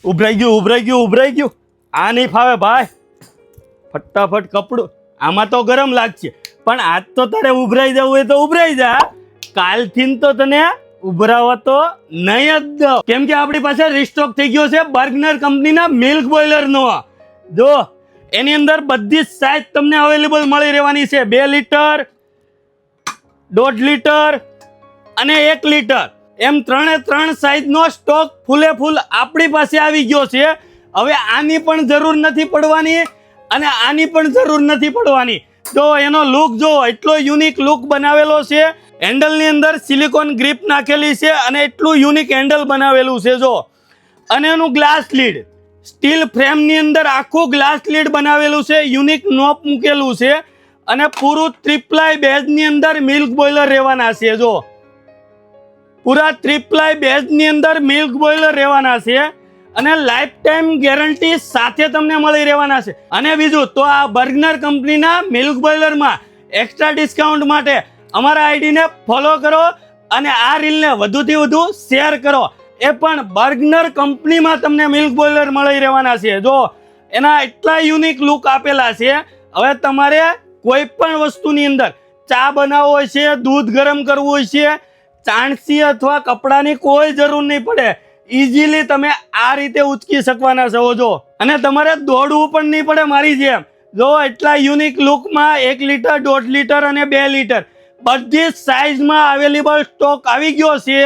ઉભરાઈ ગયું આ નહીં ફાવે ભાઈ ફટાફટ કપડું આમાં તો ગરમ લાગશે પણ આજ તો તારે ઉભરાઈ જવું હોય તો ઉભરાઈ જા કાલથી તો તને ઉભરાવા તો નહીં જ દો કેમ કે આપણી પાસે રિસ્ટોક થઈ ગયો છે બર્ગનર કંપનીના મિલ્ક બોઇલર નો જો એની અંદર બધી જ સાઇઝ તમને અવેલેબલ મળી રહેવાની છે 2 લીટર 1.5 લીટર અને 1 લીટર એમ 3 સાઇઝનો સ્ટોક ફૂલે ફૂલ આપણી પાસે આવી ગયો છે હવે આની પણ જરૂર નથી પડવાની અને આની પણ જરૂર નથી પડવાની જો એનો લુક જો એટલો યુનિક લુક બનાવેલો છે હેન્ડલની અંદર સિલિકોન ગ્રીપ નાખેલી છે અને એટલું યુનિક હેન્ડલ બનાવેલું છે જો અને એનું ગ્લાસ લીડ સ્ટીલ ફ્રેમની અંદર આખું ગ્લાસ લીડ બનાવેલું છે યુનિક નોબ મૂકેલું છે અને પૂરું ત્રિપ્લાય બેઝની અંદર મિલ્ક બોઇલર રહેવાના છે જો પૂરા ત્રિપ્લાય બેઝની અંદર મિલ્ક બોઇલર રહેવાના છે અને લાઈફ ટાઈમ ગેરંટી સાથે તમને મળી રહેવાના છે અને બીજું તો આ બર્ગનર કંપનીના મિલ્ક બોઇલરમાં એક્સ્ટ્રા ડિસ્કાઉન્ટ માટે અમારા આઈડીને ફોલો કરો અને આ રીલને વધુથી વધુ શેર કરો એ પણ બર્ગનર કંપનીમાં તમને મિલ્ક બોઇલર મળી રહેવાના છે જો એના એટલા યુનિક લુક આપેલા છે હવે તમારે કોઈ પણ વસ્તુની અંદર ચા બનાવવો હોય છે દૂધ ગરમ કરવું હોય છે ચાણસી અથવા કપડાની કોઈ જરૂર નહીં પડે ઇઝીલી તમે આ રીતે ઉચકી શકવાના છો જો અને તમારે દોડવું પણ નહીં પડે મારી જેમ જો એટલા યુનિક લુકમાં 1 લીટર 1.5 લીટર અને 2 લીટર બધી સાઇઝમાં અવેલેબલ સ્ટોક આવી ગયો છે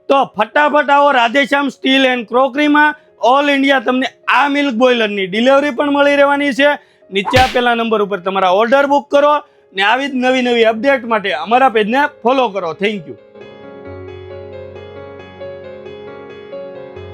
તો ફટાફટ આવો રાધેશ્યામ સ્ટીલ એન્ડ ક્રોકરીમાં ઓલ ઇન્ડિયા તમને આ મિલ્ક બોઇલરની ડિલિવરી પણ મળી રહેવાની છે નીચે આપેલા નંબર ઉપર તમારા ઓર્ડર બુક કરો ને આવી જ નવી અપડેટ માટે અમારા પેજને ફોલો કરો થેન્ક યુ